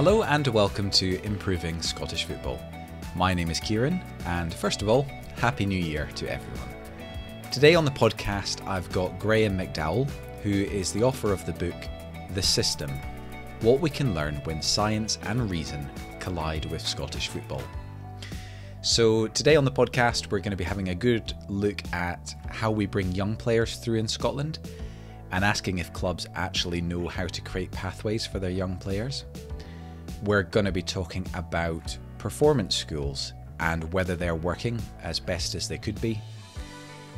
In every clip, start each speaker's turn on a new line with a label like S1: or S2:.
S1: Hello and welcome to Improving Scottish Football. My name is Kieran, and first of all, Happy New Year to everyone. Today on the podcast, I've got Graeme McDowall, who is the author of the book The System: What We Can Learn When Science and Reason Collide with Scottish Football. So today on the podcast, we're going to be having a good look at how we bring young players through in Scotland and asking if clubs actually know how to create pathways for their young players. We're going to be talking about performance schools and whether they're working as best as they could be.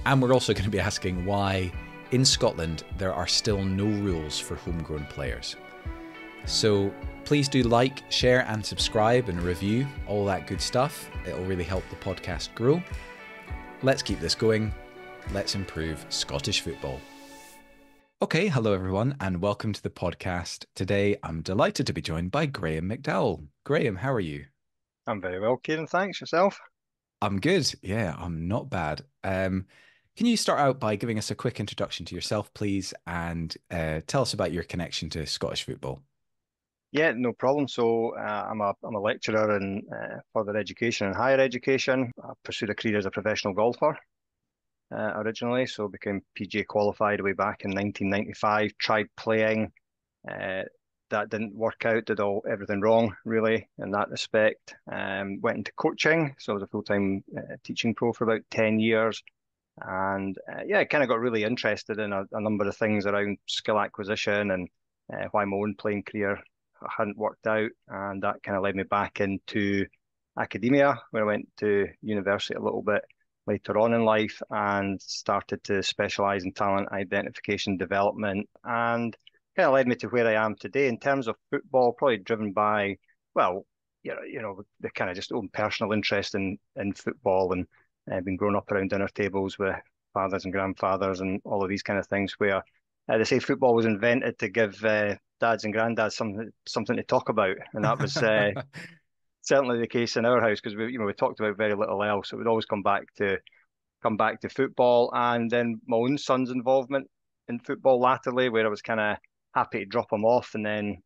S1: And we're also going to be asking why in Scotland there are still no rules for homegrown players. So please do like, share and subscribe and review, all that good stuff. It'll really help the podcast grow. Let's keep this going. Let's improve Scottish football. Okay, hello everyone and welcome to the podcast. Today I'm delighted to be joined by Graeme McDowall. Graeme, how are you?
S2: I'm very well, Kieran. Thanks. Yourself?
S1: I'm good. Yeah, I'm not bad. Can you start out by giving us a quick introduction to yourself, please, and tell us about your connection to Scottish football?
S2: Yeah, no problem. So I'm a lecturer in further education and higher education. I pursued a career as a professional golfer originally, so became PGA qualified way back in 1995. Tried playing, that didn't work out. Did everything wrong really in that respect. Went into coaching, so I was a full-time teaching pro for about 10 years. And yeah, kind of got really interested in a number of things around skill acquisition and why my own playing career hadn't worked out. And that kind of led me back into academia, where I went to university a little bit later on in life and started to specialise in talent identification development, and kind of led me to where I am today in terms of football, probably driven by, well, the kind of just own personal interest in football, and been growing up around dinner tables with fathers and grandfathers and all of these kind of things where they say football was invented to give dads and granddads something to talk about, and that was certainly the case in our house because we talked about very little else. It would always come back to football, and then my own son's involvement in football latterly, where I was kind of happy to drop him off and then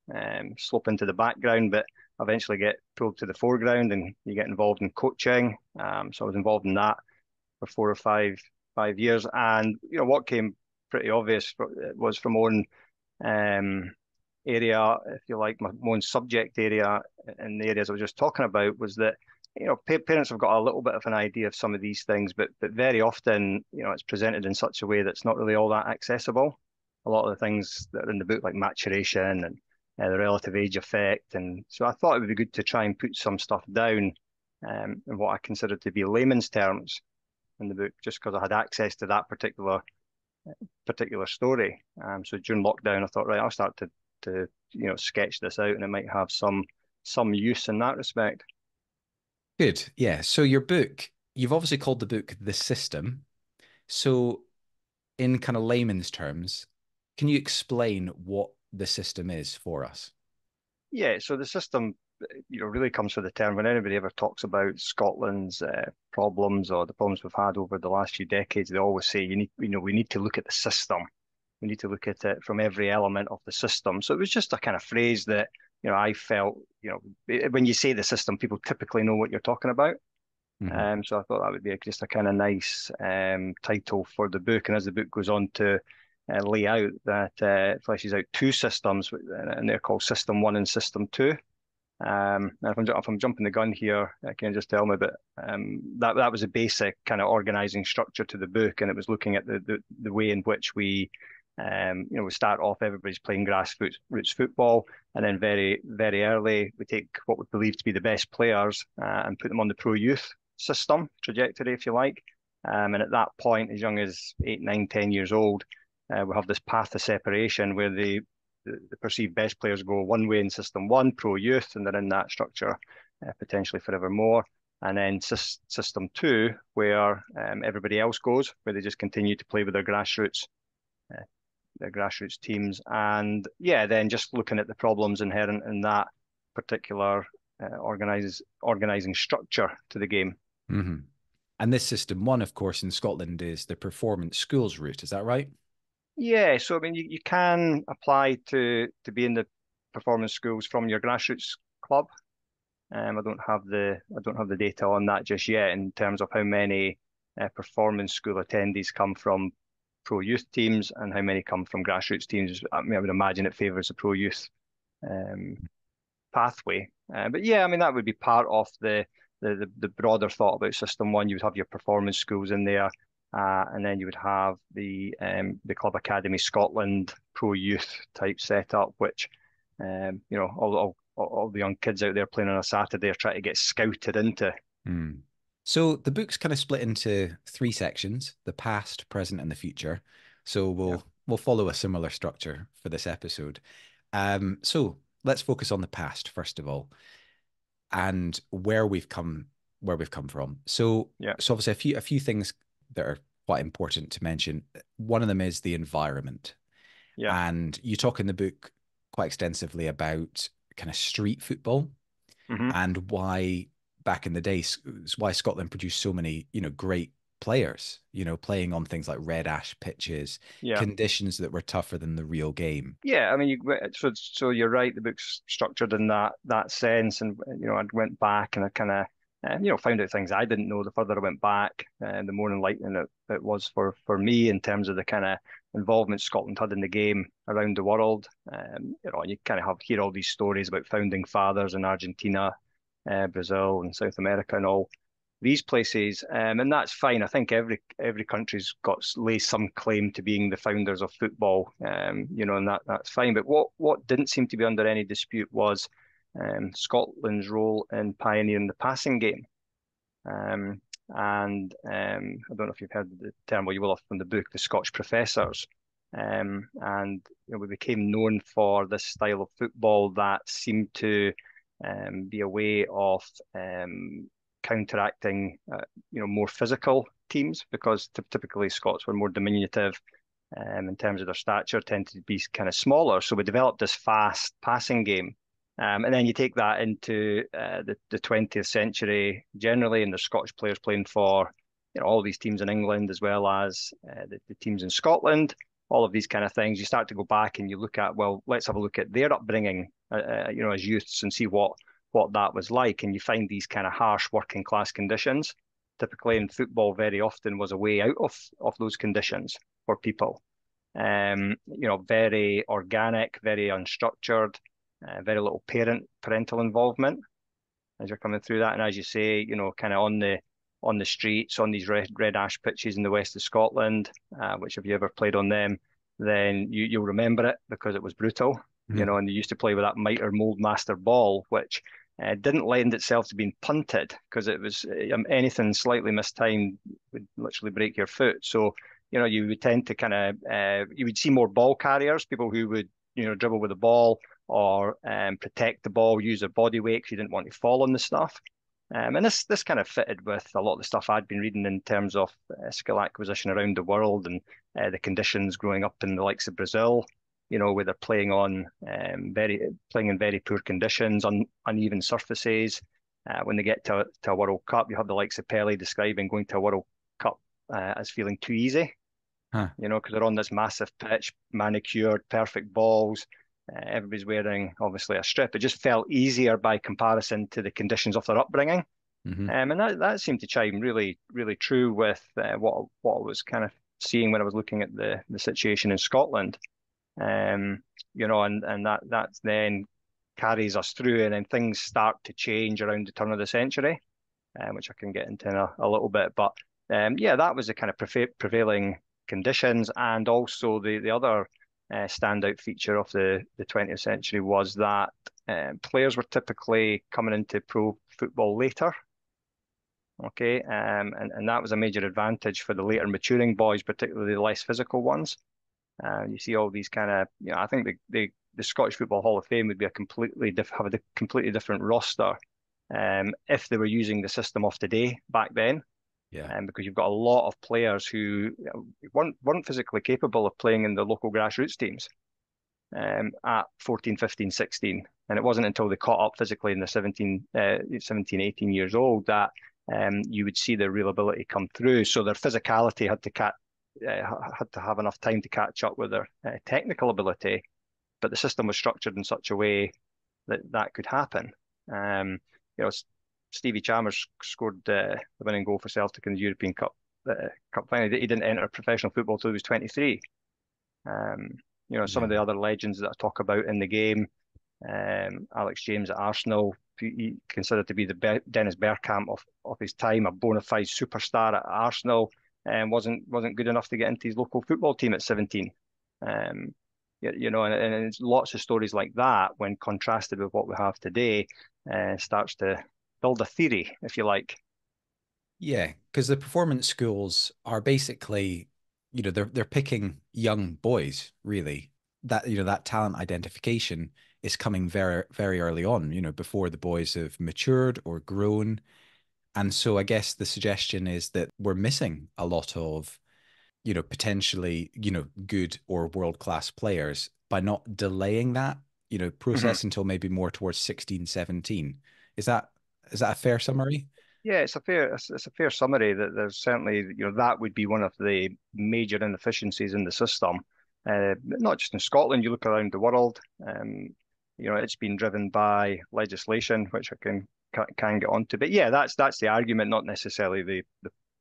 S2: slope into the background, but eventually get pulled to the foreground, and you get involved in coaching. So I was involved in that for 4 or 5 years, and what came pretty obvious was from my own area, if you like, my own subject area in the areas I was just talking about, was that parents have got a little bit of an idea of some of these things, but very often it's presented in such a way that's not really all that accessible. A lot of the things that are in the book, like maturation and the relative age effect, and so I thought it would be good to try and put some stuff down in what I consider to be layman's terms in the book, just because I had access to that particular story. So during lockdown, I thought, right, I'll start to sketch this out, and it might have some use in that respect.
S1: Good. Yeah. So your book, you've obviously called the book The System. So in kind of layman's terms, can you explain what the system is for us?
S2: Yeah, so the system, really comes from the term when anybody ever talks about Scotland's problems or the problems we've had over the last few decades. They always say we need to look at the system. We need to look at it from every element of the system. So it was just a kind of phrase that I felt when you say the system, people typically know what you're talking about.
S1: Mm-hmm.
S2: So I thought that would be just a kind of nice title for the book. And as the book goes on to lay out that fleshes out two systems, and they're called System 1 and System 2. And if I'm jumping the gun here, can you just tell me? But that was a basic kind of organising structure to the book, and it was looking at the way in which we start off, everybody's playing grassroots football, and then very, very early, we take what we believe to be the best players and put them on the pro youth system trajectory, if you like. And at that point, as young as 8, 9, 10 years old, we have this path of separation where the perceived best players go one way in System 1, pro youth, and they're in that structure potentially forevermore. And then System 2, where everybody else goes, where they just continue to play with their grassroots teams. And yeah, then just looking at the problems inherent in that particular organising structure to the game.
S1: Mm-hmm. And this System 1, of course, in Scotland is the performance schools route. Is that right?
S2: Yeah, so I mean, you can apply to be in the performance schools from your grassroots club. I don't have the data on that just yet in terms of how many performance school attendees come from pro youth teams and how many come from grassroots teams. I mean, I would imagine it favours the pro youth um, pathway. But yeah, I mean that would be part of the broader thought about System 1. You would have your performance schools in there, and then you would have the Club Academy Scotland pro youth type setup, which you know, all the young kids out there playing on a Saturday are trying to get scouted into.
S1: Mm. So the book's kind of split into three sections: the past, present, and the future. So we'll follow a similar structure for this episode. So let's focus on the past first of all, and where we've come from. So
S2: Yeah,
S1: so obviously a few things that are quite important to mention. One of them is the environment.
S2: yeah.
S1: And you talk in the book quite extensively about kind of street football
S2: Hmm.
S1: and why back in the day, why Scotland produced so many, great players, playing on things like red ash pitches,
S2: Yeah.
S1: conditions that were tougher than the real game.
S2: Yeah, I mean, so you're right. The book's structured in that sense, and you know, I went back and I kind of found out things I didn't know. The further I went back, the more enlightening it was for me in terms of the kind of involvement Scotland had in the game around the world. You know, you kind of hear all these stories about founding fathers in Argentina, Brazil, and South America, and all these places, and that's fine. I think every country's got lays some claim to being the founders of football, you know, and that's fine. But what didn't seem to be under any dispute was Scotland's role in pioneering the passing game. I don't know if you've heard the term, well, you will have from the book, the Scotch professors. And you know, we became known for this style of football that seemed to be a way of counteracting, you know, more physical teams because typically Scots were more diminutive in terms of their stature, tended to be kind of smaller. So we developed this fast passing game. And then you take that into the 20th century generally, and there's Scottish players playing for, you know, all these teams in England as well as the teams in Scotland. All of these kind of things. You start to go back and you look at, well, let's have a look at their upbringing, you know, as youths and see what that was like. And you find these kind of harsh working class conditions. Typically in football, very often was a way out of those conditions for people. You know, very organic, very unstructured, very little parental involvement as you're coming through that. And as you say, you know, kind of on the streets, on these red ash pitches in the west of Scotland, which if you ever played on them, then you'll remember it because it was brutal.
S1: Mm-hmm.
S2: You know, and they used to play with that Mitre Mould Master ball, which didn't lend itself to being punted because it was anything slightly mistimed would literally break your foot. So, you know, you would tend to kind of, you would see more ball carriers, people who would, you know, dribble with the ball or protect the ball, use their body weight because you didn't want to fall on the stuff. And this kind of fitted with a lot of the stuff I'd been reading in terms of skill acquisition around the world and the conditions growing up in the likes of Brazil, you know, where they're playing on playing in very poor conditions, uneven surfaces. When they get to a World Cup, you have the likes of Pele describing going to a World Cup as feeling too easy.
S1: Huh.
S2: You know, because they're on this massive pitch, manicured, perfect balls. Everybody's wearing obviously a strip. It just felt easier by comparison to the conditions of their upbringing.
S1: Mm-hmm.
S2: And that seemed to chime really, really true with what I was kind of seeing when I was looking at the situation in Scotland. You know, and that then carries us through, and then things start to change around the turn of the century, which I can get into in a little bit. But yeah, that was the kind of prevailing conditions, and also the other standout feature of the 20th century was that players were typically coming into pro football later. Okay, and that was a major advantage for the later maturing boys, particularly the less physical ones. You see all these kind of, you know, I think the Scottish Football Hall of Fame would be have a completely different roster if they were using the system of today back then.
S1: Yeah.
S2: Because you've got a lot of players who weren't physically capable of playing in the local grassroots teams at 14, 15, 16. And it wasn't until they caught up physically in the 17, 18 years old that you would see their real ability come through. So their physicality had to have enough time to catch up with their technical ability, but the system was structured in such a way that that could happen. You know, Stevie Chalmers scored the winning goal for Celtic in the European Cup final. He didn't enter professional football till he was 23. Um, you know, some
S1: Yeah.
S2: of the other legends that I talk about in the game, Alex James at Arsenal, he considered to be the Dennis Bergkamp of his time, a bona fide superstar at Arsenal, and wasn't good enough to get into his local football team at 17. Um, you know, and it's lots of stories like that when contrasted with what we have today, starts to build a theory, if you like.
S1: Yeah, because the performance schools are basically, they're picking young boys, really. That, that talent identification is coming very, very early on, before the boys have matured or grown. And so I guess the suggestion is that we're missing a lot of, potentially, good or world-class players by not delaying that,
S2: Mhm.
S1: process until maybe more towards 16, 17. Is that is that a fair summary?
S2: Yeah, it's a fair summary that there's certainly, that would be one of the major inefficiencies in the system. Not just in Scotland, you look around the world, it's been driven by legislation, which I can get onto. But yeah, that's the argument, not necessarily the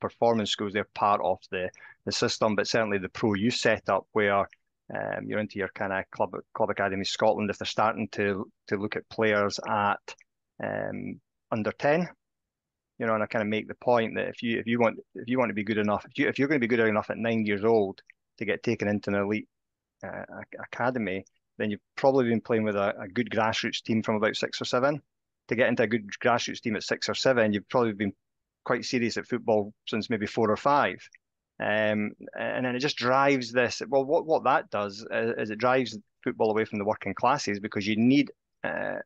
S2: performance schools. They're part of the system, but certainly the pro youth setup where you're into your kind of club academy Scotland, if they're starting to look at players at under 10. And I kind of make the point that if you want to be good enough, if you're going to be good enough at 9 years old to get taken into an elite academy, then you've probably been playing with a good grassroots team from about 6 or 7. To get into a good grassroots team at 6 or 7, you've probably been quite serious at football since maybe 4 or 5. And then it just drives this. Well, what that does is it drives football away from the working classes because you need a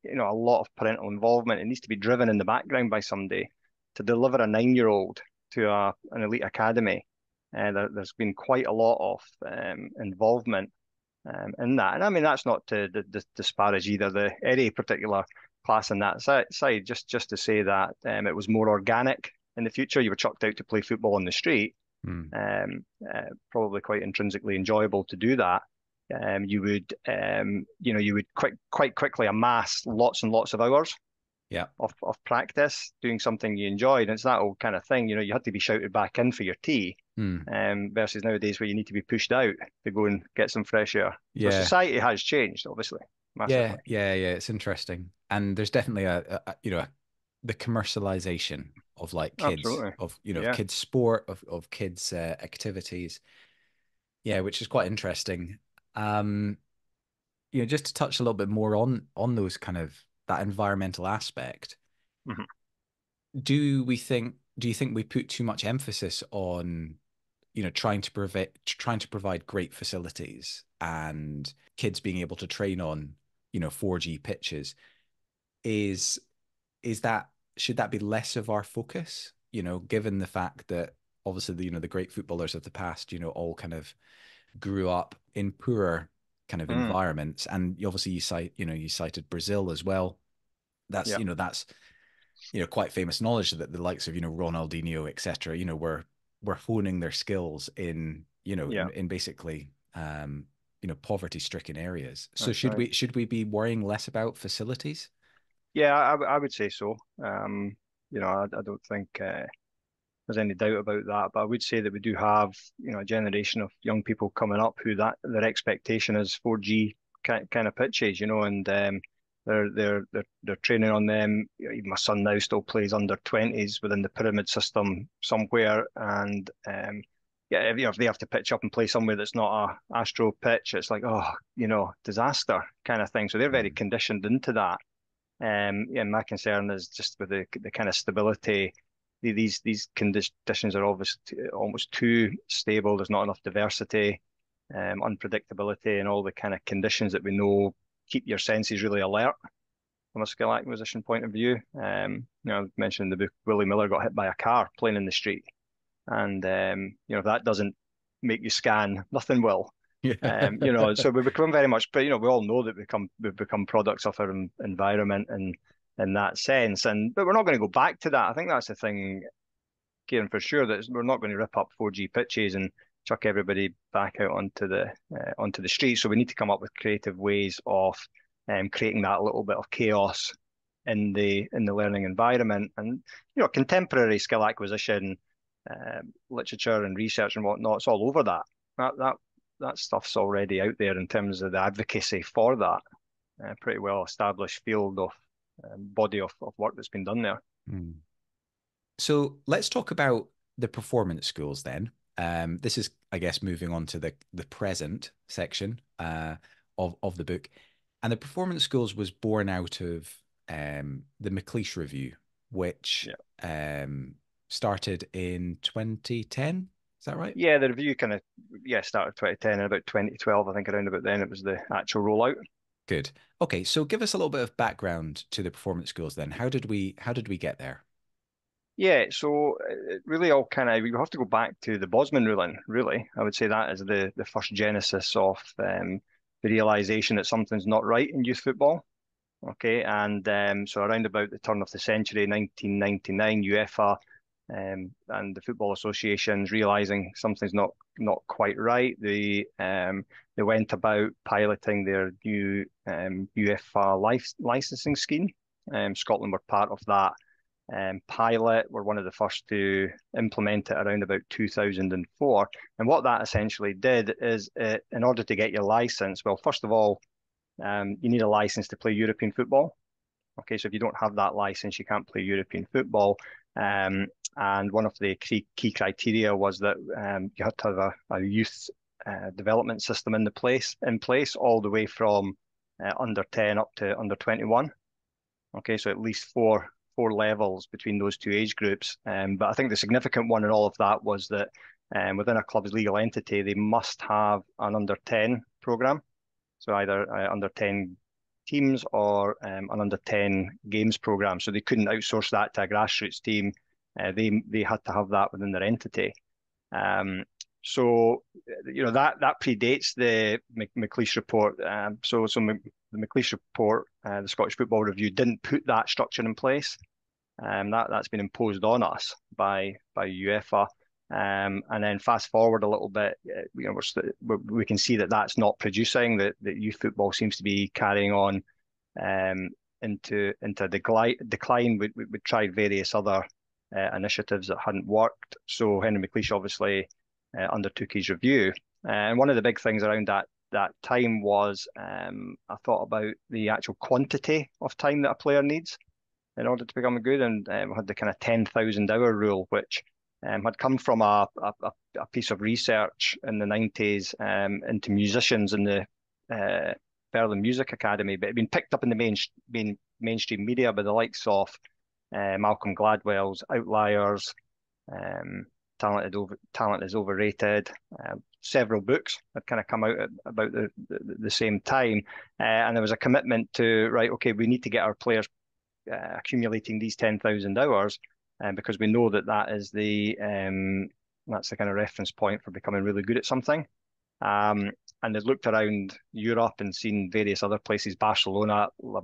S2: lot of parental involvement. It needs to be driven in the background by somebody to deliver a 9-year-old to an elite academy. There's been quite a lot of involvement in that, and I mean that's not to disparage either any particular class in that side. Just to say that it was more organic in the future. You were chucked out to play football on the street.
S1: Hmm.
S2: Probably quite intrinsically enjoyable to do that. You would quite quickly amass lots and lots of hours
S1: Yeah.
S2: of practice doing something you enjoyed. And it's that old kind of thing, you had to be shouted back in for your tea,
S1: Hmm.
S2: versus nowadays where you need to be pushed out to go and get some fresh air. So
S1: Yeah.
S2: society has changed, obviously,
S1: Yeah,
S2: massively.
S1: yeah, yeah. It's interesting, and there's definitely the commercialization of like kids,
S2: Absolutely.
S1: of
S2: Yeah.
S1: kids sport, of kids activities. Yeah, which is quite interesting. Um, just to touch a little bit more on those kind of that environmental aspect.
S2: Mhm.
S1: Do you think we put too much emphasis on, trying to provide great facilities and kids being able to train on, 4G pitches? Is is that should that be less of our focus? Given the fact that obviously the great footballers of the past, all kind of grew up in poorer kind of
S2: Mm.
S1: environments, and obviously you cited Brazil as well. That's
S2: Yeah.
S1: you know that's quite famous knowledge that the likes of Ronaldinho, etc. Were honing their skills in
S2: Yeah.
S1: in basically poverty stricken areas. So
S2: That's
S1: should
S2: right.
S1: we be worrying less about facilities?
S2: Yeah, I would say so. I don't think there's any doubt about that. But I would say that we do have, a generation of young people coming up who that their expectation is 4G kind of pitches, and they're training on them. Even my son now still plays under 20s within the pyramid system somewhere, and yeah, if they have to pitch up and play somewhere that's not a Astro pitch, it's like, oh, disaster kind of thing. So they're very
S1: Mm.
S2: conditioned into that. Yeah, my concern is just with the kind of stability. These conditions are obviously almost too stable. There's not enough diversity, unpredictability, and all the kind of conditions that we know keep your senses really alert from a skill acquisition point of view. I mentioned in the book, Willie Miller got hit by a car playing in the street, and if that doesn't make you scan, nothing will.
S1: Yeah.
S2: So we become very much, but we all know that we've become products of our environment and in that sense. But we're not going to go back to that. I think that's the thing, Kieran, for sure, that we're not going to rip up 4G pitches and chuck everybody back out onto the street. So we need to come up with creative ways of creating that little bit of chaos in the learning environment. And contemporary skill acquisition, literature and research and whatnot, it's all over that. That stuff's already out there in terms of the advocacy for that. Pretty well established field of body of work that's been done there.
S1: Mm. So let's talk about the performance schools then. This is, I guess, moving on to the present section of the book. And the performance schools was born out of the McLeish Review, which started in 2010. Is that right?
S2: Yeah, the review started 2010, and about 2012, I think around about then it was the actual rollout.
S1: Good. Okay, so give us a little bit of background to the performance schools then. How did we get there?
S2: Yeah, so it really all we have to go back to the Bosman ruling, really. I would say that is the first genesis of the realization that something's not right in youth football. Okay, and so around about the turn of the century, 1999, UEFA and the football associations realizing something's not quite right. They went about piloting their new UEFA licensing scheme. Scotland were part of that pilot. We're one of the first to implement it around about 2004. And what that essentially did is, in order to get your license, well, first of all, you need a license to play European football. Okay, so if you don't have that license, you can't play European football. And one of the key criteria was that you had to have a youth development system in place all the way from under 10 up to under 21. Okay, so at least four levels between those two age groups. But I think the significant one in all of that was that within a club's legal entity, they must have an under 10 program. So either under 10 teams or an under 10 games program. So they couldn't outsource that to a grassroots team. They had to have that within their entity. So that predates the McLeish report. The McLeish report, the Scottish Football Review, didn't put that structure in place. That's been imposed on us by UEFA. And then fast forward a little bit, we can see that that's not producing. That youth football seems to be carrying on into decline. We tried various other initiatives that hadn't worked. So Henry McLeish obviously undertook his review. And one of the big things around that time was I thought about the actual quantity of time that a player needs in order to become good, and we had the kind of 10,000 hour rule, which had come from a piece of research in the 90s into musicians in the Berlin Music Academy, but it had been picked up in the mainstream media by the likes of Malcolm Gladwell's Outliers, Talent is Overrated. Several books had kind of come out at about the same time, and there was a commitment to, right, okay, we need to get our players accumulating these 10,000 hours, because we know that is that's the kind of reference point for becoming really good at something. And they've looked around Europe and seen various other places, Barcelona, La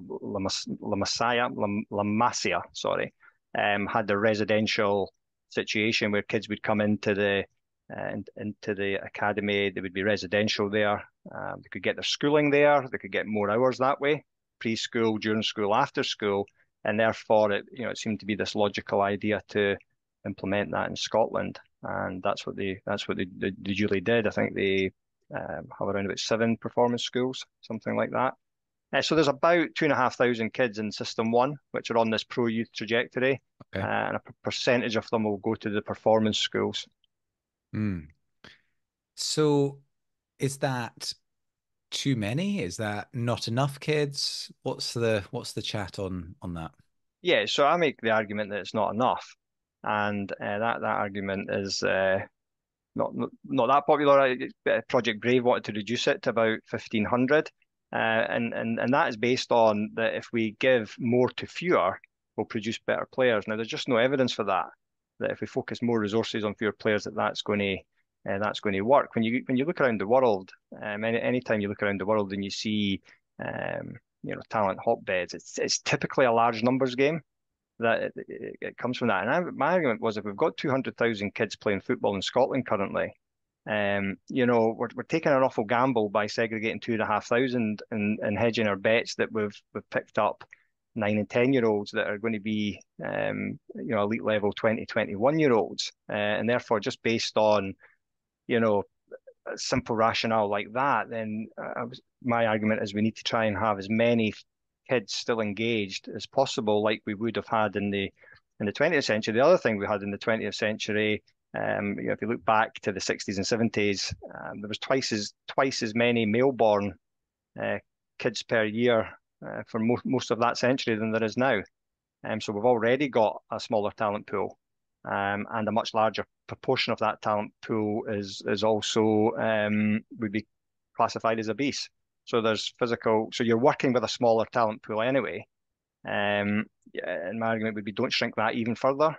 S2: Masia, sorry, had the residential situation where kids would come into the academy. They would be residential there. They could get their schooling there. They could get more hours that way, preschool, during school, after school. And therefore, it seemed to be this logical idea to implement that in Scotland, and that's what they duly did. I think they have around about 7 performance schools, something like that. So there's about 2,500 kids in System 1, which are on this pro-youth trajectory,
S1: okay.
S2: And a percentage of them will go to the performance schools.
S1: Mm. So is that too many? Is that not enough kids? What's the chat on that?
S2: Yeah, so I make the argument that it's not enough, and that argument is not that popular. Project Brave wanted to reduce it to about 1,500, and that is based on that if we give more to fewer, we'll produce better players. Now, there's just no evidence for that. That if we focus more resources on fewer players, that's going to work. When you look around the world, anytime you look around the world and you see talent hotbeds, it's typically a large numbers game. That it comes from that. And my argument was, if we've got 200,000 kids playing football in Scotland currently, we're taking an awful gamble by segregating 2,500 and hedging our bets that we've picked up 9 and 10-year-olds that are going to be, elite level 20, 21-year-olds. And therefore, just based on, a simple rationale like that, then my argument is we need to try and have as many kids still engaged as possible, like we would have had in the 20th century. The other thing we had in the 20th century, if you look back to the 60s and 70s, there was twice as many male-born uh, kids per year for most of that century than there is now. So we've already got a smaller talent pool, and a much larger proportion of that talent pool is also would be classified as obese. So there's physical. So you're working with a smaller talent pool anyway. And my argument would be don't shrink that even further.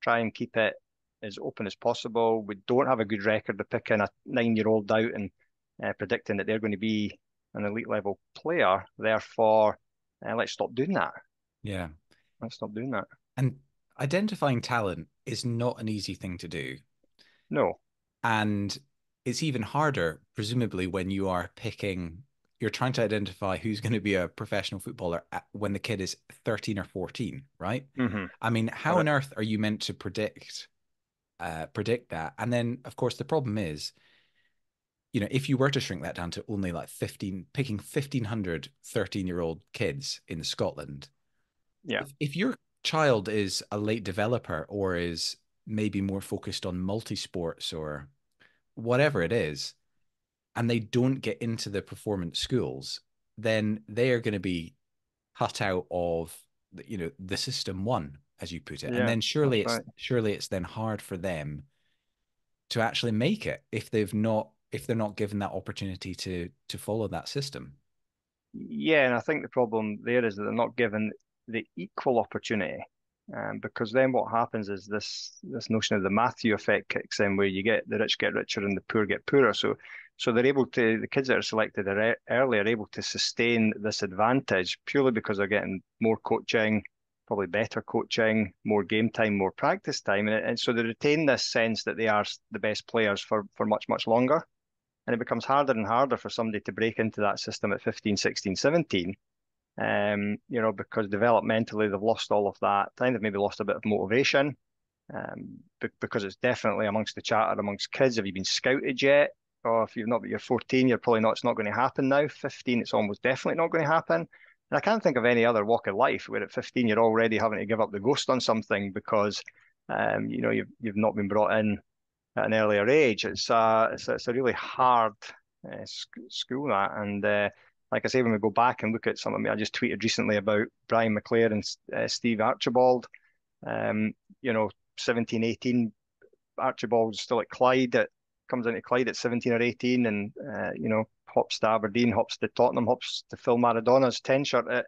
S2: Try and keep it as open as possible. We don't have a good record of picking a 9-year-old out and predicting that they're going to be an elite level player. Therefore, let's stop doing that.
S1: Yeah.
S2: Let's stop doing that.
S1: And identifying talent is not an easy thing to do.
S2: No.
S1: And it's even harder, presumably, when you're trying to identify who's going to be a professional footballer when the kid is 13 or 14, right?
S2: Mm-hmm.
S1: I mean, how on earth are you meant to predict that? And then, of course, the problem is, if you were to shrink that down to only like 15, picking 1,500 13-year-old kids in Scotland,
S2: yeah.
S1: If your child is a late developer or is maybe more focused on multi-sports or whatever it is, and they don't get into the performance schools, then they are going to be cut out of the system one, as you put it.
S2: Yeah,
S1: and then surely
S2: right.
S1: it's then hard for them to actually make it if they're not given that opportunity to follow that system.
S2: Yeah, and I think the problem there is that they're not given the equal opportunity. Because then what happens is this notion of the Matthew effect kicks in, where you get the rich get richer and the poor get poorer. So the kids that are selected early are able to sustain this advantage purely because they're getting more coaching, probably better coaching, more game time, more practice time, and so they retain this sense that they are the best players for much, much longer. And it becomes harder and harder for somebody to break into that system at 15, 16, 17, because developmentally they've lost all of that time. They've maybe lost a bit of motivation, because it's definitely amongst the chatter amongst kids. Have you been scouted yet? Or if you've not, but you're 14, you're probably not. It's not going to happen now. 15, it's almost definitely not going to happen. And I can't think of any other walk of life where at 15 you're already having to give up the ghost on something because, you've not been brought in at an earlier age. It's a really hard school, that. And like I say, when we go back and look at some of I just tweeted recently about Brian McClair and Steve Archibald. 17, 18, Archibald's still at Clyde. Comes into Clyde at 17 or 18, and hops to Aberdeen, hops to Tottenham, hops to Phil Maradona's 10 shirt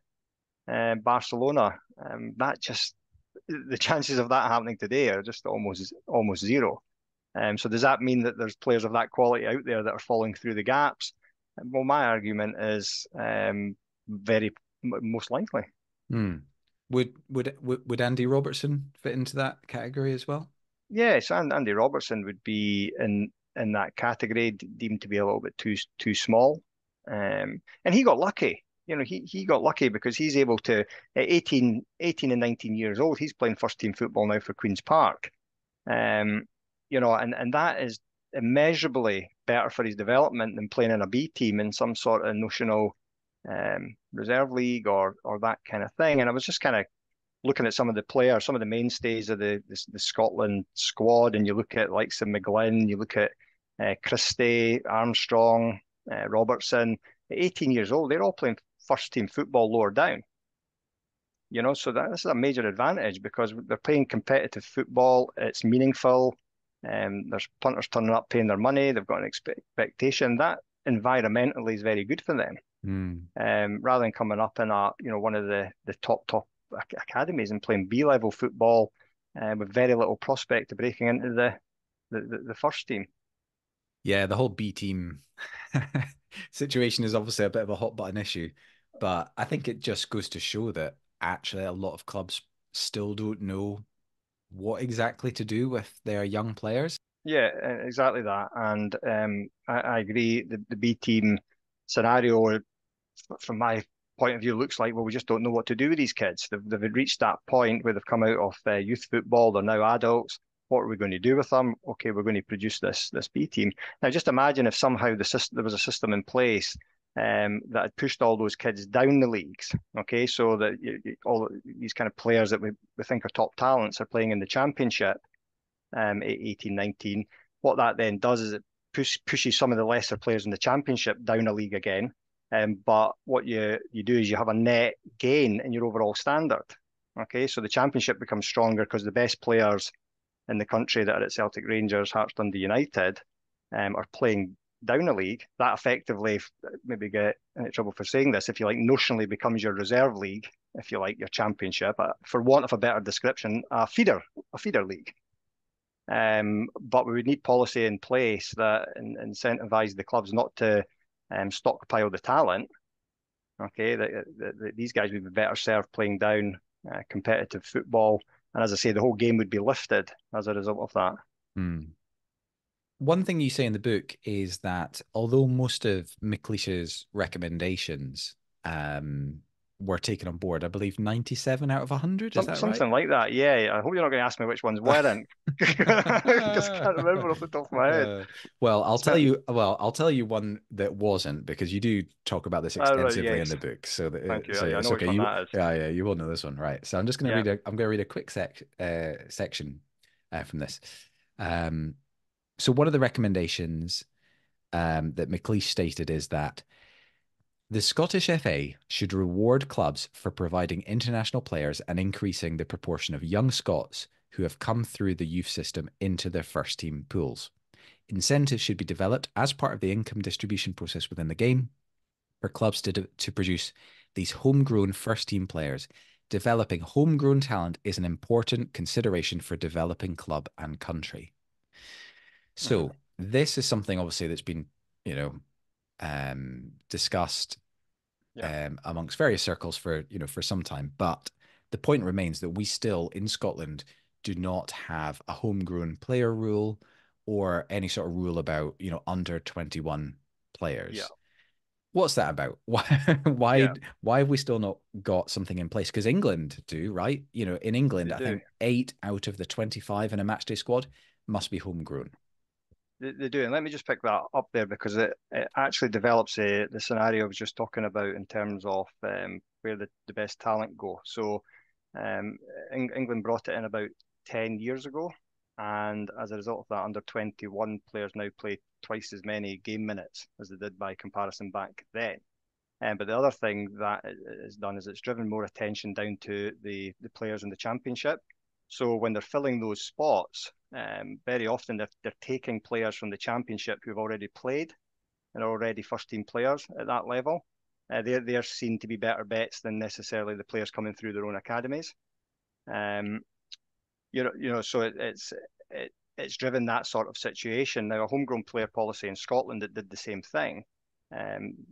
S2: at Barcelona. The chances of that happening today are just almost zero. So does that mean that there's players of that quality out there that are falling through the gaps? Well, my argument is very most likely.
S1: Would Andy Robertson fit into that category as well?
S2: Yes, and Andy Robertson would be in that category, deemed to be a little bit too small. And he got lucky. He got lucky because he's able to, at 18 and 19 years old, he's playing first team football now for Queen's Park. And that is immeasurably better for his development than playing in a B team in some sort of notional reserve league or that kind of thing. And I was just kind of looking at some of the players, some of the mainstays of the Scotland squad, and you look at likes of McGlynn, you look at Christie, Armstrong, Robertson. At 18 years old, they're all playing first team football lower down. So this is a major advantage because they're playing competitive football. It's meaningful. There's punters turning up, paying their money. They've got an expectation. That environmentally is very good for them. Rather than coming up in one of the top academies and playing B-level football with very little prospect of breaking into the first team.
S1: Yeah, the whole B team situation is obviously a bit of a hot button issue, but I think it just goes to show that actually a lot of clubs still don't know what exactly to do with their young players.
S2: Yeah, exactly that. And I agree. The B team scenario, from my point of view looks like, well, we just don't know what to do with these kids. They've reached that point where they've come out of youth football. They're now adults. What are we going to do with them? Okay, we're going to produce this B team. Now, just imagine if somehow there was a system in place that had pushed all those kids down the leagues. Okay, so that all these kind of players that we think are top talents are playing in the championship, 18, 19. What that then does is it pushes some of the lesser players in the championship down a league again. But what you do is you have a net gain in your overall standard. Okay, so the championship becomes stronger because the best players in the country that are at Celtic, Rangers, Hearts, Dundee United are playing down a league. That effectively, maybe get in trouble for saying this, if you like, notionally becomes your reserve league, if you like, your championship, for want of a better description, a feeder league. But we would need policy in place that incentivise the clubs not to stockpile the talent. Okay, that these guys would be better served playing down competitive football, and as I say, the whole game would be lifted as a result of that.
S1: One thing you say in the book is that although most of McLeish's recommendations were taken on board, I believe 97 out of 100, is that right?
S2: Something like that, yeah. I hope you're not going to ask me which ones weren't, because I can't remember off the top of my head.
S1: I'll tell you one that wasn't, because you do talk about this extensively in the book. So
S2: thank you.
S1: So
S2: I know which one that is.
S1: Yeah, you will know this one, right? So I'm just going to read a quick section from this. So one of the recommendations that McLeish stated is that the Scottish FA should reward clubs for providing international players and increasing the proportion of young Scots who have come through the youth system into their first team pools. Incentives should be developed as part of the income distribution process within the game for clubs to produce these homegrown first team players. Developing homegrown talent is an important consideration for developing club and country. So this is something obviously that's been, discussed amongst various circles for some time. But the point remains that we still in Scotland do not have a homegrown player rule or any sort of rule about under 21 players.
S2: Yeah.
S1: What's that about? Why have we still not got something in place? Because England do, right? In England, I think 8 out of the 25 in a matchday squad must be homegrown.
S2: They do, and let me just pick that up there because it actually develops the scenario I was just talking about in terms of where the best talent go. So England brought it in about 10 years ago, and as a result of that, under 21 players now play twice as many game minutes as they did by comparison back then. But the other thing that is done is it's driven more attention down to the players in the championship. So when they're filling those spots, very often they're taking players from the championship who've already played and are already first team players at that level. They're seen to be better bets than necessarily the players coming through their own academies. So it's driven that sort of situation. Now, a homegrown player policy in Scotland that did the same thing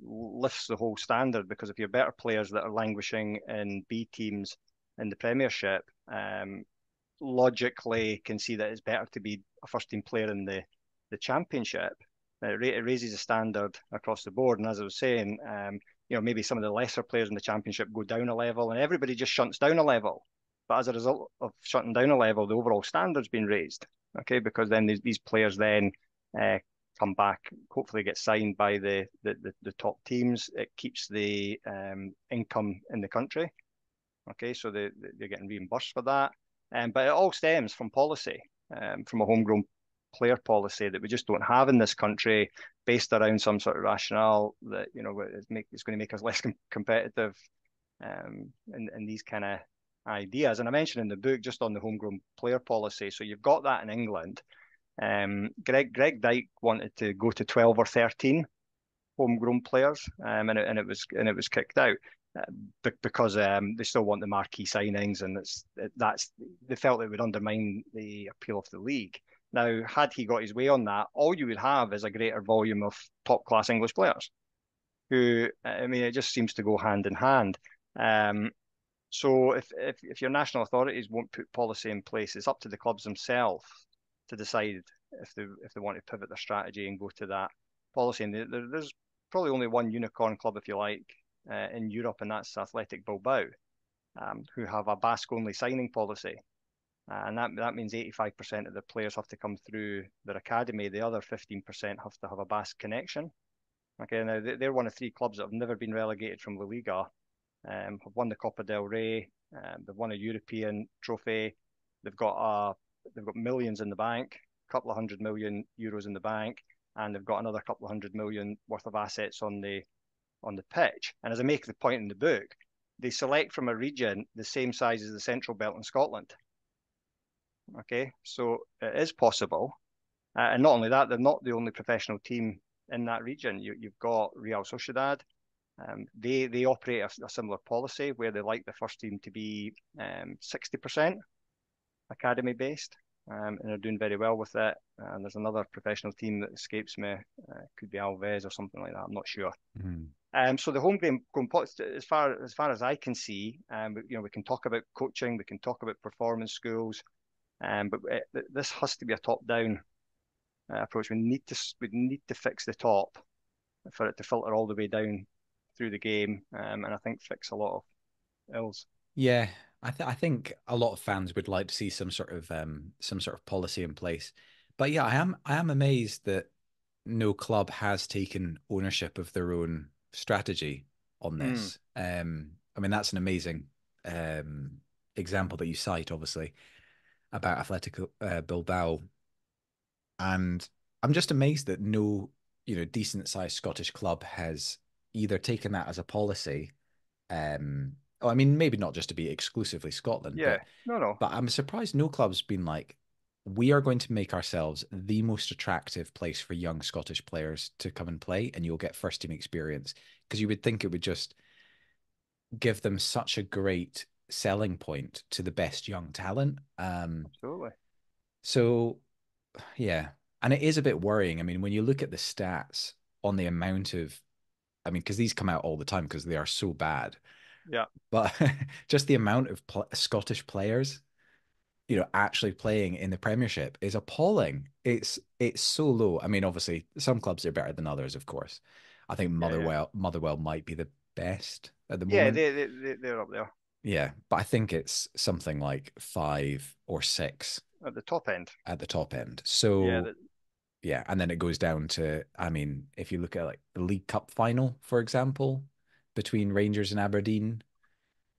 S2: lifts the whole standard, because if you're better players that are languishing in B teams in the Premiership, logically can see that it's better to be a first team player in the championship. It raises the standard across the board, and as I was saying, maybe some of the lesser players in the championship go down a level, and everybody just shunts down a level. But as a result of shutting down a level, the overall standard's been raised. Okay, because then these players then come back, hopefully get signed by the top teams. It keeps the income in the country. Okay, so they're getting reimbursed for that. But it all stems from policy, from a homegrown player policy that we just don't have in this country, based around some sort of rationale that it's going to make us less competitive in these kind of ideas. And I mentioned in the book just on the homegrown player policy. So you've got that in England. Greg Dyke wanted to go to 12 or 13 homegrown players, and it was kicked out. Because they still want the marquee signings, and they felt it would undermine the appeal of the league. Now, had he got his way on that, all you would have is a greater volume of top class English players, who, it just seems to go hand in hand. So if your national authorities won't put policy in place, it's up to the clubs themselves to decide if they want to pivot their strategy and go to that policy. And there's probably only one unicorn club, if you like, in Europe, and that's Athletic Bilbao, who have a Basque-only signing policy. And that means 85% of the players have to come through their academy. The other 15% have to have a Basque connection. Okay, now they're one of 3 clubs that have never been relegated from La Liga, have won the Copa del Rey, they've won a European trophy, they've got millions in the bank, a couple of €100 million in the bank, and they've got another couple of €100 million worth of assets on the pitch. And as I make the point in the book, they select from a region the same size as the Central Belt in Scotland. Okay, so it is possible. And not only that, they're not the only professional team in that region. You've got Real Sociedad. They operate a similar policy where they like the first team to be 60% academy based, and they're doing very well with it. And there's another professional team that escapes me, could be Alves or something like that. I'm not sure. So the home game, as far as I can see, we can talk about coaching, we can talk about performance schools, but this has to be a top-down approach. We need to fix the top for it to filter all the way down through the game, and I think fix a lot of ills.
S1: Yeah, I think a lot of fans would like to see some sort of policy in place. But yeah, I am amazed that no club has taken ownership of their own strategy on this. I mean, that's an amazing example that you cite, obviously, about Athletic Bilbao. And I'm just amazed that no, decent sized Scottish club has either taken that as a policy. I mean, maybe not just to be exclusively Scotland,
S2: Yeah, no.
S1: But I'm surprised no club's been like, we are going to make ourselves the most attractive place for young Scottish players to come and play, and you'll get first team experience. Because you would think it would just give them such a great selling point to the best young talent.
S2: Absolutely.
S1: So, yeah. And it is a bit worrying. I mean, when you look at the stats on the amount of, I mean, because these come out all the time because they are so bad.
S2: Yeah.
S1: But just the amount of Scottish players, actually playing in the Premiership is appalling. It's so low. I mean, obviously, some clubs are better than others, of course. I think Motherwell might be the best at the moment.
S2: Yeah, they're up there.
S1: Yeah, but I think it's something like 5 or 6
S2: at the top end.
S1: At the top end. So yeah, and then it goes down to, I mean, if you look at like the League Cup final, for example, between Rangers and Aberdeen,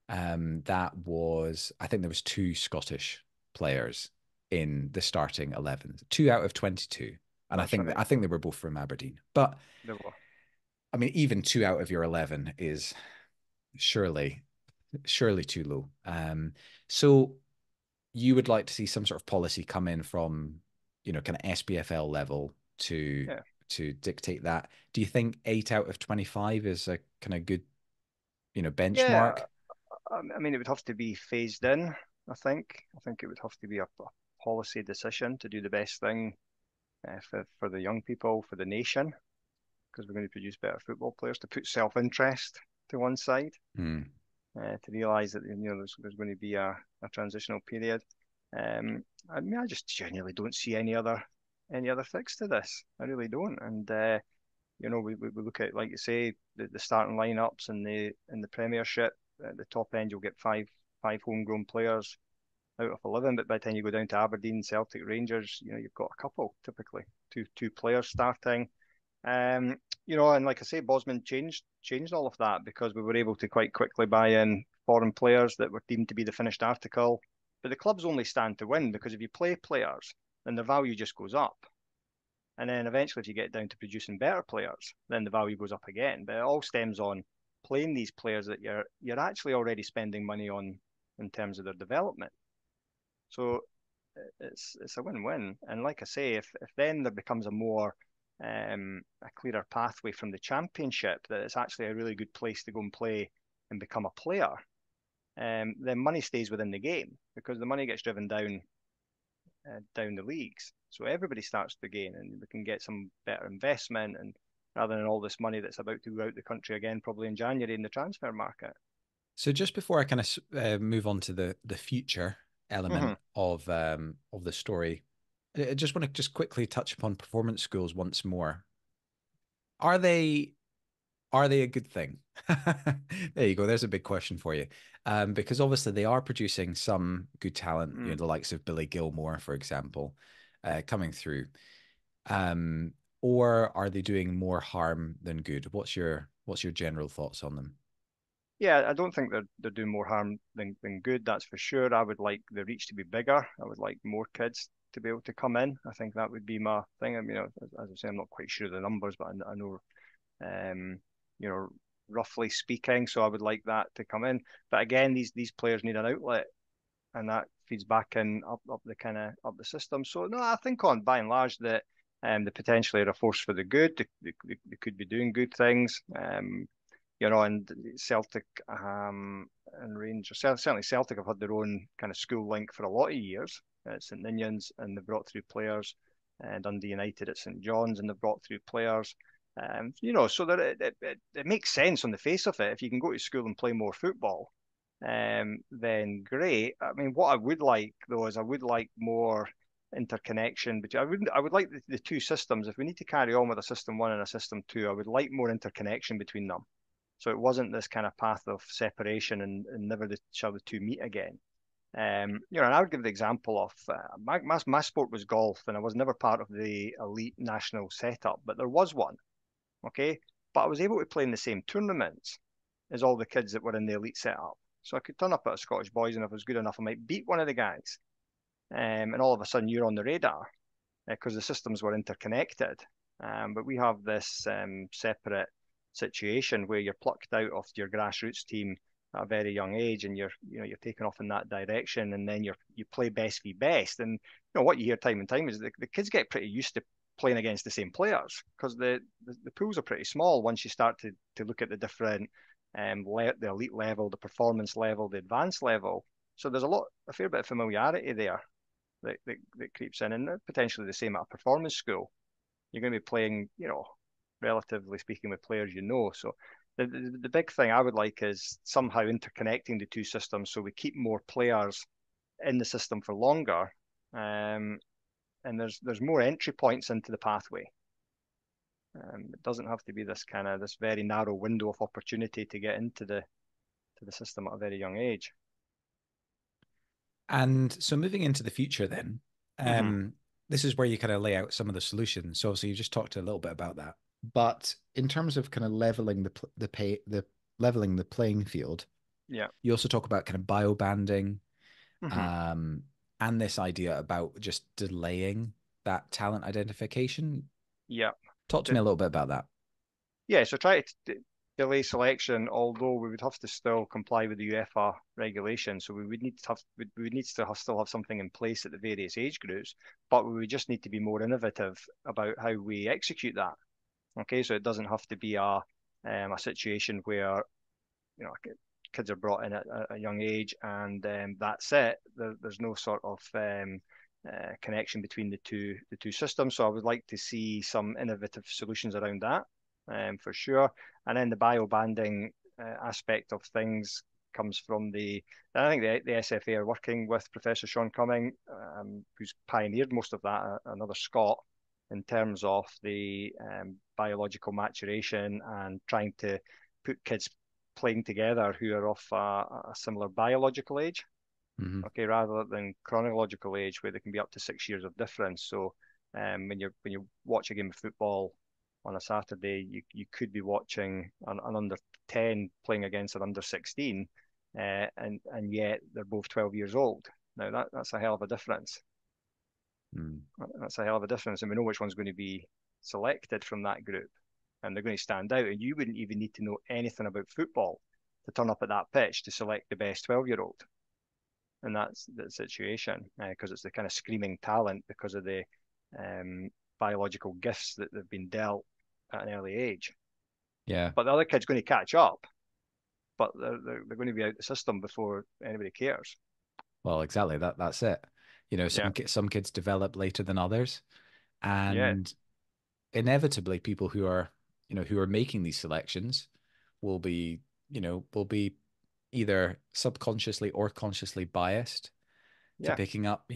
S1: that was, I think there was 2 Scottish players in the starting 11, 2 out of 22, and I think they were both from Aberdeen. But I mean, even 2 out of your 11 is surely too low. So you would like to see some sort of policy come in from, kind of SPFL level to dictate that. Do you think 8 out of 25 is a kind of good, benchmark?
S2: Yeah, I mean, it would have to be phased in. I think it would have to be a policy decision to do the best thing for the young people, for the nation, because we're going to produce better football players. To put self-interest to one side, to realise that there's going to be a transitional period. I mean, I just genuinely don't see any other fix to this. I really don't. And we look at, like you say, the starting lineups in the Premiership. At the top end, you'll get five homegrown players out of 11. But by the time you go down to Aberdeen, Celtic, Rangers, you've got a couple typically, two players starting. And like I say, Bosman changed all of that because we were able to quite quickly buy in foreign players that were deemed to be the finished article. But the clubs only stand to win because if you play players, then the value just goes up. And then eventually, if you get down to producing better players, then the value goes up again. But it all stems on playing these players that you're actually already spending money on in terms of their development. So it's a win-win. And like I say, if then there becomes a clearer pathway from the Championship, that it's actually a really good place to go and play and become a player, then money stays within the game because the money gets driven down the leagues. So everybody starts to gain, and we can get some better investment, and rather than all this money that's about to go out the country again, probably in January in the transfer market.
S1: So just before I kind of move on to the future element of the story, I just want to just quickly touch upon performance schools once more. Are they Are they a good thing? There you go. There's a big question for you. Because obviously they are producing some good talent,
S2: Mm.
S1: the likes of Billy Gilmore, for example, coming through. Um, or are they doing more harm than good? What's your general thoughts on them?
S2: Yeah, I don't think they're doing more harm than good. That's for sure. I would like the reach to be bigger. I would like more kids to be able to come in. I think that would be my thing. I mean, as I say, I'm not quite sure of the numbers, but I know, um, you know, roughly speaking. So I would like that to come in. But again, these players need an outlet, and that feeds back in up the kind of up the system. So no, I think on by and large that they potentially are a force for the good. They could be doing good things. And Celtic and Rangers, certainly Celtic have had their own kind of school link for a lot of years at St Ninians, and they've brought through players. And Dundee United at St John's, and they've brought through players. So that it makes sense on the face of it. If you can go to school and play more football, then great. I mean, what I would like though is I would like more interconnection. But I would like the two systems. If we need to carry on with a system one and a system two, I would like more interconnection between them. So it wasn't this kind of path of separation and never shall the two meet again. And I would give the example of my sport was golf, and I was never part of the elite national setup, but there was one. Okay, but I was able to play in the same tournaments as all the kids that were in the elite setup. So I could turn up at a Scottish boys, and if I was good enough, I might beat one of the guys. And all of a sudden, you're on the radar because the systems were interconnected. But we have this separate situation where you're plucked out of your grassroots team at a very young age, and you're taken off in that direction, and then you play best v best. And what you hear time and time is the kids get pretty used to playing against the same players because the pools are pretty small once you start to look at the different the elite level, the performance level, the advanced level. So there's a fair bit of familiarity there that creeps in, and potentially the same at a performance school. You're going to be playing, relatively speaking, with players you know. So the big thing I would like is somehow interconnecting the two systems so we keep more players in the system for longer, and there's more entry points into the pathway. It doesn't have to be this very narrow window of opportunity to get into the system at a very young age.
S1: And so moving into the future then,
S2: Hmm.
S1: this is where you kind of lay out some of the solutions. So obviously you just talked a little bit about that. But in terms of kind of leveling the leveling the playing field,
S2: Yeah.
S1: you also talk about kind of bio banding,
S2: Hmm.
S1: um, and this idea about just delaying that talent identification.
S2: Yeah.
S1: Talk to me a little bit about that.
S2: Yeah, so try to delay selection, although we would have to still comply with the UEFA regulation. So we would need to still have something in place at the various age groups, but we would just need to be more innovative about how we execute that. Okay, so it doesn't have to be a situation where kids are brought in at a young age and that's it. There's no sort of connection between the two systems. So I would like to see some innovative solutions around that, for sure. And then the bio banding aspect of things comes from I think the SFA are working with Professor Sean Cumming, who's pioneered most of that, another Scot, in terms of the biological maturation and trying to put kids playing together who are of a similar biological age,
S1: Hmm.
S2: okay, rather than chronological age where there can be up to 6 years of difference. So when you watch a game of football on a Saturday, you could be watching an under 10 playing against an under 16, and yet they're both 12 years old. Now that's a hell of a difference.
S1: Mm.
S2: That's a hell of a difference, and we know which one's going to be selected from that group, and they're going to stand out. And you wouldn't even need to know anything about football to turn up at that pitch to select the best 12-year-old. And that's the situation because it's the kind of screaming talent because of the biological gifts that they've been dealt at an early age.
S1: Yeah.
S2: But the other kid's going to catch up, but they're going to be out the system before anybody cares.
S1: Well, exactly. That's it.
S2: Yeah,
S1: Some kids develop later than others,
S2: yeah,
S1: and inevitably people who are making these selections will be either subconsciously or consciously biased to
S2: yeah.
S1: picking up,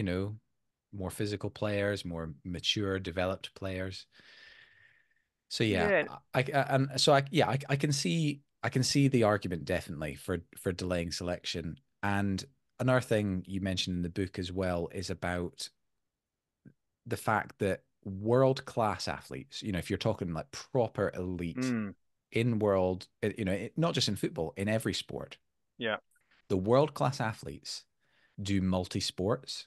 S1: more physical players, more mature, developed players. So yeah,
S2: Yeah,
S1: and so I can see the argument definitely for delaying selection. And another thing you mentioned in the book as well is about the fact that world class athletes, you know, if you're talking like proper elite
S2: mm,
S1: in world, you know, not just in football, in every sport,
S2: yeah,
S1: the world class athletes do multi sports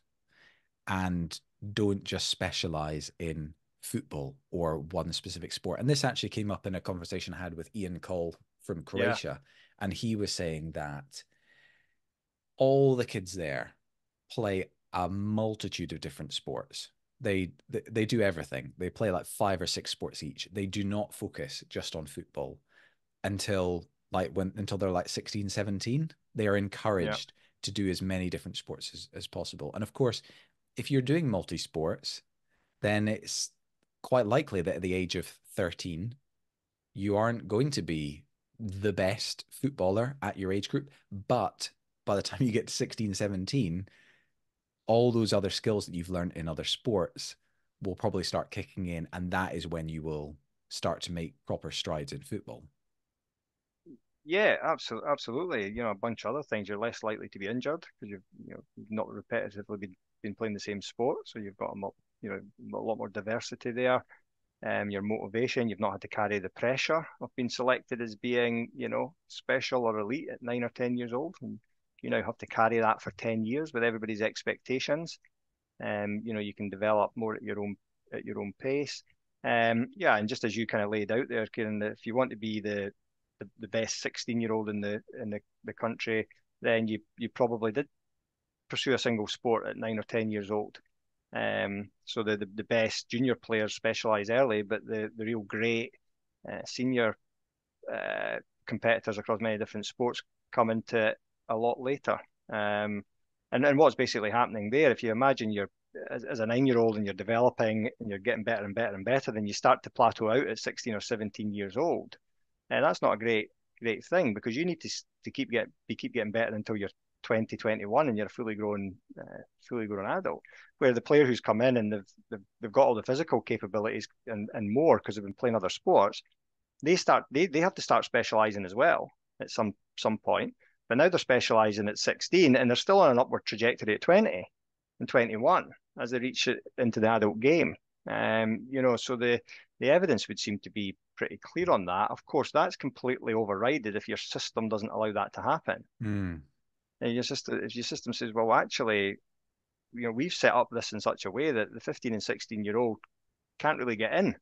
S1: and don't just specialize in football or one specific sport. And this actually came up in a conversation I had with Ian Cole from
S2: yeah,
S1: Croatia. And he was saying that all the kids there play a multitude of different sports. They do everything. They play like 5 or 6 sports each. They do not focus just on football until they're like 16, 17. They are
S2: yeah,
S1: encouraged to do as many different sports as possible. And of course, if you're doing multi sports, then it's quite likely that at the age of 13, you aren't going to be the best footballer at your age group. But by the time you get to 16, 17, all those other skills that you've learned in other sports will probably start kicking in. And that is when you will start to make proper strides in football.
S2: yeah. Absolutely. You know, a bunch of other things. You're less likely to be injured because you've not repetitively been playing the same sport, so you've got a lot more diversity there. Your motivation, you've not had to carry the pressure of being selected as being, special or elite at 9 or 10 years old. And you now have to carry that for 10 years with everybody's expectations. You can develop more at your own pace. Yeah, and just as you kind of laid out there, Kieran, if you want to be the best 16-year-old in the country, then you probably did pursue a single sport at 9 or 10 years old. So the best junior players specialise early, but the real great senior competitors across many different sports come into it a lot later. And what's basically happening there, if you imagine you're as a 9-year-old and you're developing and you're getting better and better and better, then you start to plateau out at 16 or 17 years old. And that's not a great thing because you need to keep getting better until you're 20, 21 and you're a fully grown adult. Where the player who's come in and they've got all the physical capabilities and more because they've been playing other sports, they have to start specializing as well at some point. But now they're specializing at 16 and they're still on an upward trajectory at 20 and 21 as they reach it into the adult game. So the evidence would seem to be pretty clear on that. Of course, that's completely overridden if your system doesn't allow that to happen.
S1: Mm.
S2: And if your system says, well, actually, we've set up this in such a way that the 15 and 16-year-old can't really get in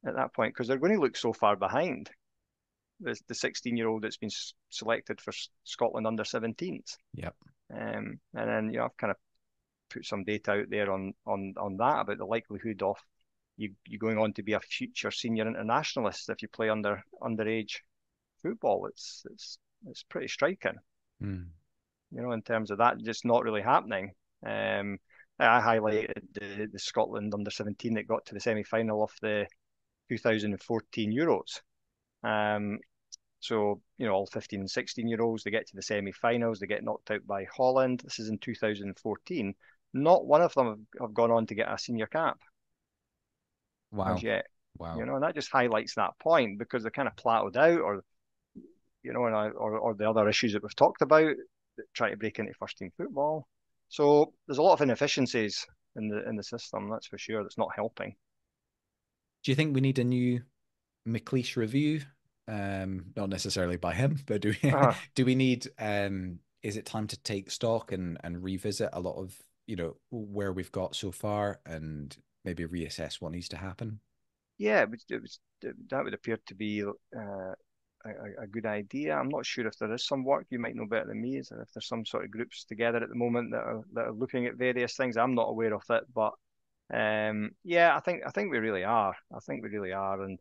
S2: at that point because they're going to look so far behind the 16-year-old that's been selected for Scotland under 17s.
S1: Yep.
S2: And then I've kind of put some data out there on that about the likelihood of you going on to be a future senior internationalist if you play underage football. It's pretty striking,
S1: Mm.
S2: in terms of that just not really happening. I highlighted the Scotland under 17 that got to the semi final of the 2014 Euros. So, all 15 and 16-year-olds, they get to the semi-finals, they get knocked out by Holland. This is in 2014. Not one of them have gone on to get a senior cap as
S1: Wow.
S2: yet.
S1: Wow.
S2: And that just highlights that point because they're kind of plateaued out or the other issues that we've talked about that try to break into first team football. So there's a lot of inefficiencies in the system, that's for sure, that's not helping.
S1: Do you think we need a new McLeish review? Not necessarily by him, but
S2: Uh,
S1: do we need is it time to take stock and revisit a lot of, where we've got so far and maybe reassess what needs to happen?
S2: yeah, that would appear to be a good idea. I'm not sure if there is some work, you might know better than me, is if there's some sort of groups together at the moment that are looking at various things. I'm not aware of it, but yeah, I think we really are. I think we really are, and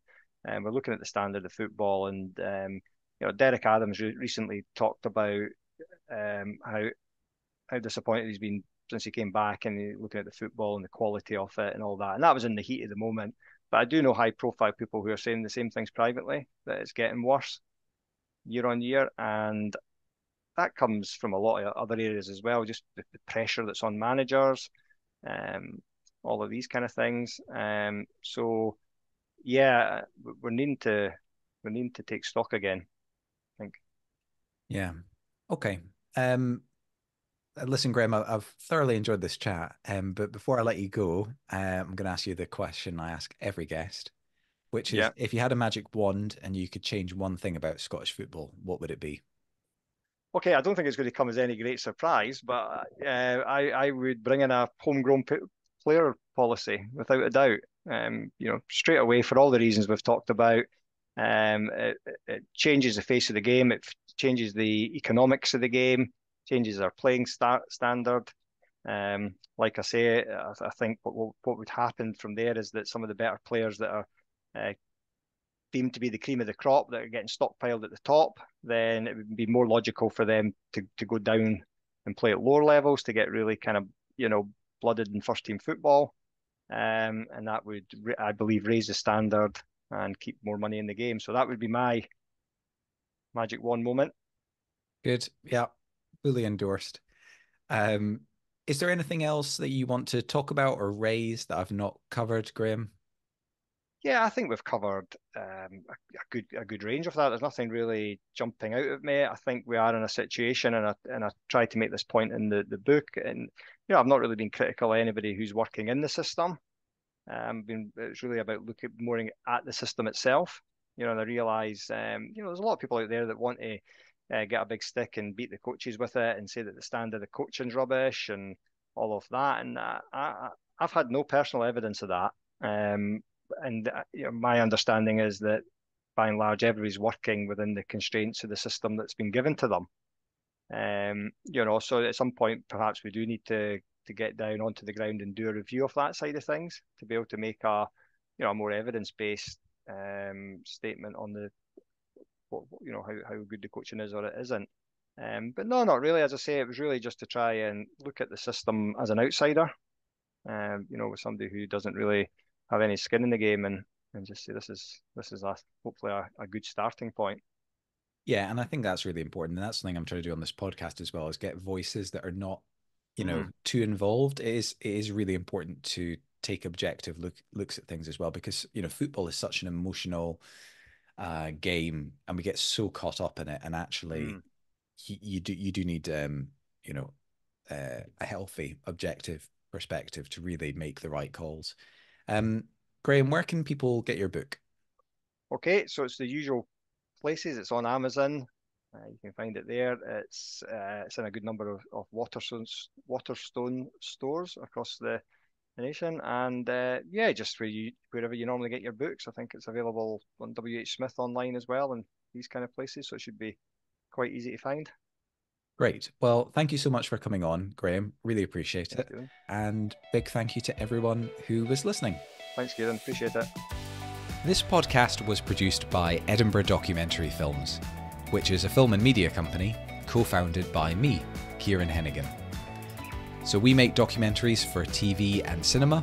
S2: we're looking at the standard of football, and Derek Adams recently talked about how disappointed he's been since he came back and looking at the football and the quality of it and all that. And that was in the heat of the moment. But I do know high profile people who are saying the same things privately, that it's getting worse year on year. And that comes from a lot of other areas as well, just the pressure that's on managers, um, all of these kind of things. So yeah, we're needing to take stock again, I think.
S1: Yeah. Okay. Listen, Graeme, I've thoroughly enjoyed this chat. But before I let you go, I'm going to ask you the question I ask every guest, which is
S2: Yeah.
S1: if you had a magic wand and you could change one thing about Scottish football, what would it be?
S2: Okay, I don't think it's going to come as any great surprise, but I would bring in a homegrown player policy without a doubt. Straight away for all the reasons we've talked about. It changes the face of the game. It changes the economics of the game. Changes our playing standard. Like I say, I think what would happen from there is that some of the better players that are uh, deemed to be the cream of the crop that are getting stockpiled at the top, then it would be more logical for them to go down and play at lower levels to get really kind of, blooded in first team football. And that would, I believe, raise the standard and keep more money in the game. So that would be my magic wand moment.
S1: Good. Yeah. Fully endorsed. Um, is there anything else that you want to talk about or raise that I've not covered, Graeme?
S2: Yeah, I think we've covered a good range of that. There's nothing really jumping out at me. I think we are in a situation, and I tried to make this point in the book, and I've not really been critical of anybody who's working in the system. It's really about looking more at the system itself. And I realise, there's a lot of people out there that want to get a big stick and beat the coaches with it and say that the standard of coaching's rubbish and all of that. And I've had no personal evidence of that. And my understanding is that by and large, everybody's working within the constraints of the system that's been given to them. So at some point, perhaps we do need to get down onto the ground and do a review of that side of things to be able to make a more evidence-based statement on how good the coaching is or it isn't. But no, not really. As I say, it was really just to try and look at the system as an outsider, with somebody who doesn't really have any skin in the game, and just say this is hopefully a good starting point.
S1: Yeah, and I think that's really important. And that's something I'm trying to do on this podcast as well, is get voices that are not, too involved. It is really important to take objective looks at things as well, because, football is such an emotional game and we get so caught up in it. And actually you do need, a healthy, objective perspective to really make the right calls. Graeme, where can people get your book?
S2: Okay, so it's the usual places. It's on Amazon. You can find it there. It's in a good number of Waterstone stores across the nation, and just wherever you normally get your books. I think it's available on WH Smith online as well, and these kind of places. So it should be quite easy to find.
S1: Great. Well, thank you so much for coming on, Graeme. Really appreciate it.
S2: Kieran.
S1: And big thank you to everyone who was listening.
S2: Thanks, Kieran. Appreciate it.
S1: This podcast was produced by Edinburgh Documentary Films, which is a film and media company co-founded by me, Kieran Hennigan. So we make documentaries for TV and cinema,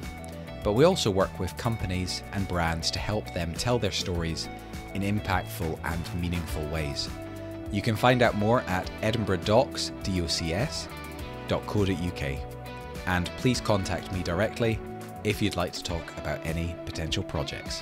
S1: but we also work with companies and brands to help them tell their stories in impactful and meaningful ways. You can find out more at edinburghdocs.co.uk, and please contact me directly if you'd like to talk about any potential projects.